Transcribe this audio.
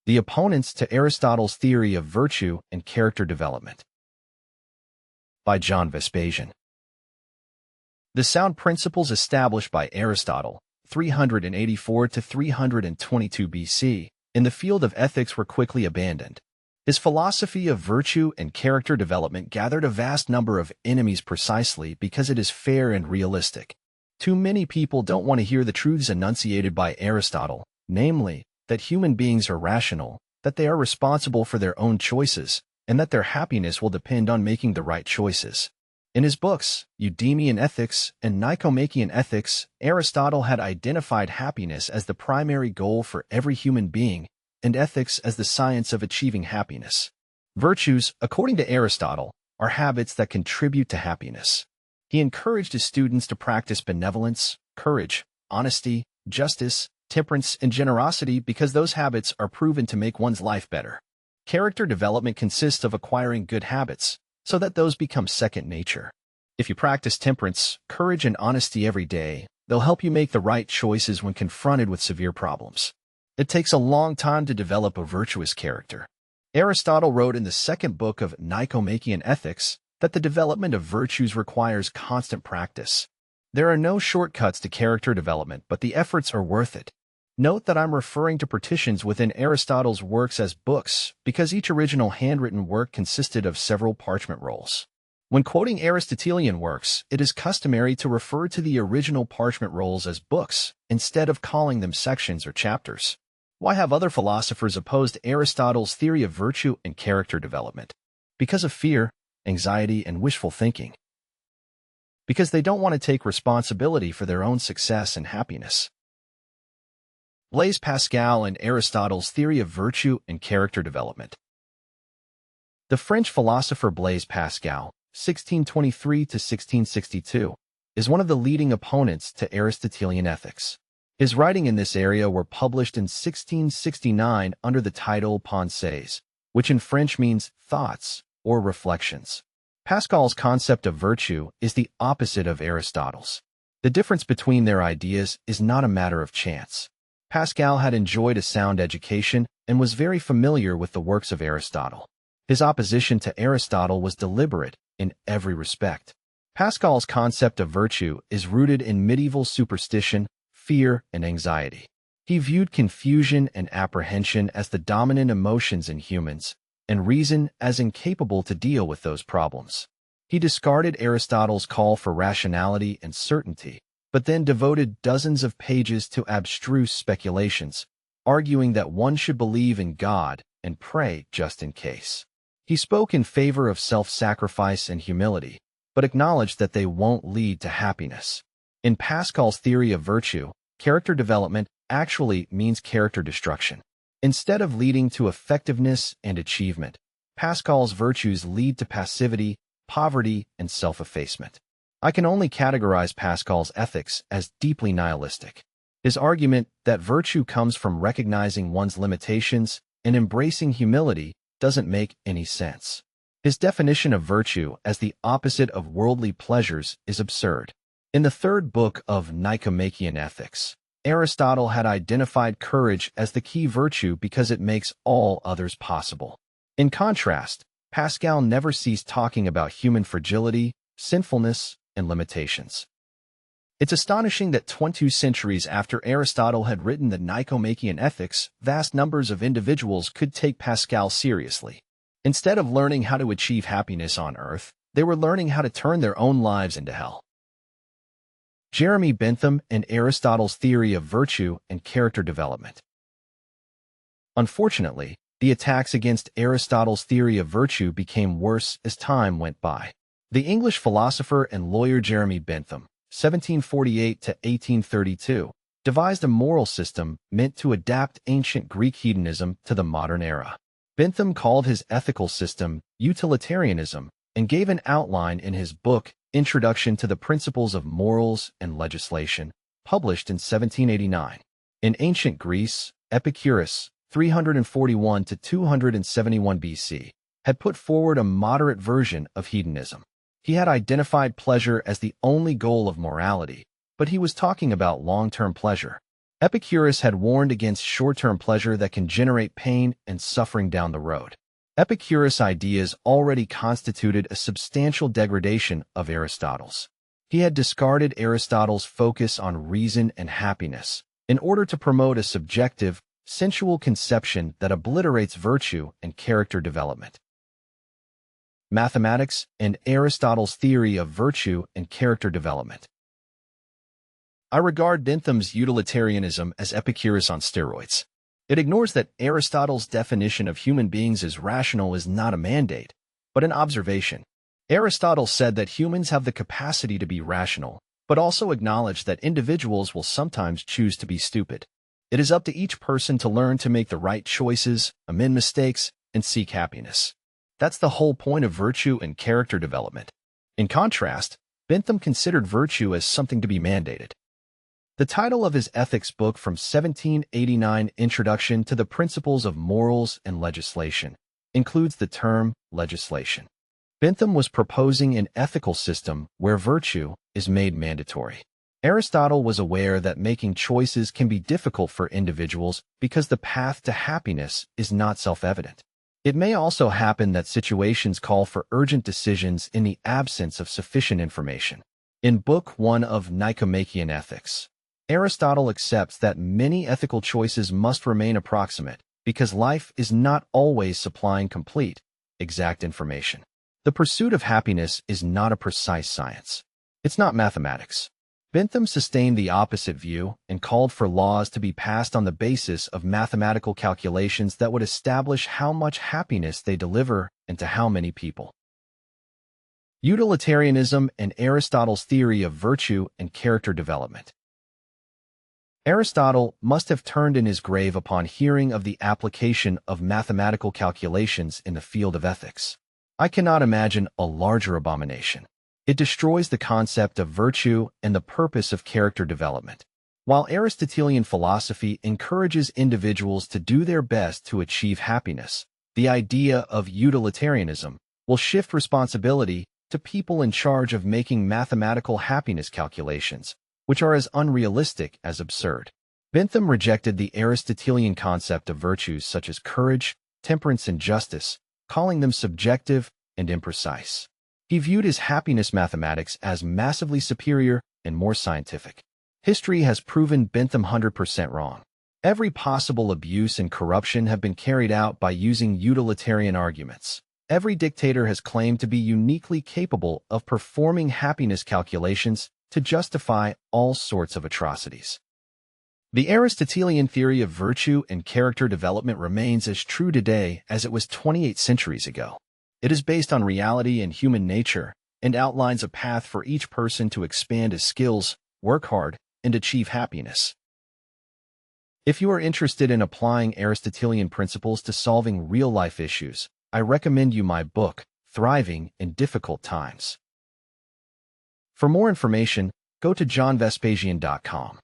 The opponents to Aristotle's theory of virtue and character development. By John Vespasian. The sound principles established by Aristotle, 384 to 322 BC, in the field of ethics were quickly abandoned. His philosophy of virtue and character development gathered a vast number of enemies precisely because it is fair and realistic. Too many people don't want to hear the truths enunciated by Aristotle, namely, that human beings are rational, that they are responsible for their own choices, and that their happiness will depend on making the right choices. In his books, Eudemian Ethics and Nicomachean Ethics, Aristotle had identified happiness as the primary goal for every human being, and ethics as the science of achieving happiness. Virtues, according to Aristotle, are habits that contribute to happiness. He encouraged his students to practice benevolence, courage, honesty, justice, temperance, and generosity because those habits are proven to make one's life better. Character development consists of acquiring good habits, so that those become second nature. If you practice temperance, courage, and honesty every day, they'll help you make the right choices when confronted with severe problems. It takes a long time to develop a virtuous character. Aristotle wrote in the second book of Nicomachean Ethics that the development of virtues requires constant practice. There are no shortcuts to character development, but the efforts are worth it. Note that I'm referring to partitions within Aristotle's works as books because each original handwritten work consisted of several parchment rolls. When quoting Aristotelian works, it is customary to refer to the original parchment rolls as books instead of calling them sections or chapters. Why have other philosophers opposed Aristotle's theory of virtue and character development? Because of fear, anxiety, and wishful thinking. Because they don't want to take responsibility for their own success and happiness. Blaise Pascal and Aristotle's theory of virtue and character development. The French philosopher Blaise Pascal, 1623 to 1662, is one of the leading opponents to Aristotelian ethics. His writings in this area were published in 1669 under the title Pensées, which in French means thoughts or reflections. Pascal's concept of virtue is the opposite of Aristotle's. The difference between their ideas is not a matter of chance. Pascal had enjoyed a sound education and was very familiar with the works of Aristotle. His opposition to Aristotle was deliberate in every respect. Pascal's concept of virtue is rooted in medieval superstition, fear, and anxiety. He viewed confusion and apprehension as the dominant emotions in humans, and reason as incapable to deal with those problems. He discarded Aristotle's call for rationality and certainty, but then devoted dozens of pages to abstruse speculations, arguing that one should believe in God and pray just in case. He spoke in favor of self-sacrifice and humility, but acknowledged that they won't lead to happiness. In Pascal's theory of virtue, character development actually means character destruction. Instead of leading to effectiveness and achievement, Pascal's virtues lead to passivity, poverty, and self-effacement. I can only categorize Pascal's ethics as deeply nihilistic. His argument that virtue comes from recognizing one's limitations and embracing humility doesn't make any sense. His definition of virtue as the opposite of worldly pleasures is absurd. In the third book of Nicomachean Ethics, Aristotle had identified courage as the key virtue because it makes all others possible. In contrast, Pascal never ceased talking about human fragility, sinfulness, and limitations. It's astonishing that 22 centuries after Aristotle had written the Nicomachean Ethics, vast numbers of individuals could take Pascal seriously. Instead of learning how to achieve happiness on earth, they were learning how to turn their own lives into hell. Jeremy Bentham and Aristotle's theory of virtue and character development. Unfortunately, the attacks against Aristotle's theory of virtue became worse as time went by. The English philosopher and lawyer Jeremy Bentham, 1748 to 1832, devised a moral system meant to adapt ancient Greek hedonism to the modern era. Bentham called his ethical system utilitarianism and gave an outline in his book Introduction to the Principles of Morals and Legislation, published in 1789. In ancient Greece, Epicurus, 341 to 271 BC, had put forward a moderate version of hedonism. He had identified pleasure as the only goal of morality, but he was talking about long-term pleasure. Epicurus had warned against short-term pleasure that can generate pain and suffering down the road. Epicurus' ideas already constituted a substantial degradation of Aristotle's. He had discarded Aristotle's focus on reason and happiness in order to promote a subjective, sensual conception that obliterates virtue and character development. Mathematics and Aristotle's theory of virtue and character development. I regard Bentham's utilitarianism as Epicurus on steroids. It ignores that Aristotle's definition of human beings as rational is not a mandate, but an observation. Aristotle said that humans have the capacity to be rational, but also acknowledged that individuals will sometimes choose to be stupid. It is up to each person to learn to make the right choices, amend mistakes, and seek happiness. That's the whole point of virtue and character development. In contrast, Bentham considered virtue as something to be mandated. The title of his ethics book from 1789, Introduction to the Principles of Morals and Legislation, includes the term legislation. Bentham was proposing an ethical system where virtue is made mandatory. Aristotle was aware that making choices can be difficult for individuals because the path to happiness is not self-evident. It may also happen that situations call for urgent decisions in the absence of sufficient information. In Book 1 of Nicomachean Ethics, Aristotle accepts that many ethical choices must remain approximate because life is not always supplying complete, exact information. The pursuit of happiness is not a precise science. It's not mathematics. Bentham sustained the opposite view and called for laws to be passed on the basis of mathematical calculations that would establish how much happiness they deliver and to how many people. Utilitarianism and Aristotle's theory of virtue and character development. Aristotle must have turned in his grave upon hearing of the application of mathematical calculations in the field of ethics. I cannot imagine a larger abomination. It destroys the concept of virtue and the purpose of character development. While Aristotelian philosophy encourages individuals to do their best to achieve happiness, the idea of utilitarianism will shift responsibility to people in charge of making mathematical happiness calculations, which are as unrealistic as absurd. Bentham rejected the Aristotelian concept of virtues such as courage, temperance, and justice, calling them subjective and imprecise. He viewed his happiness mathematics as massively superior and more scientific. History has proven Bentham 100% wrong. Every possible abuse and corruption have been carried out by using utilitarian arguments. Every dictator has claimed to be uniquely capable of performing happiness calculations to justify all sorts of atrocities. The Aristotelian theory of virtue and character development remains as true today as it was 28 centuries ago. It is based on reality and human nature and outlines a path for each person to expand his skills, work hard, and achieve happiness. If you are interested in applying Aristotelian principles to solving real-life issues, I recommend you my book, Thriving in Difficult Times. For more information, go to johnvespasian.com.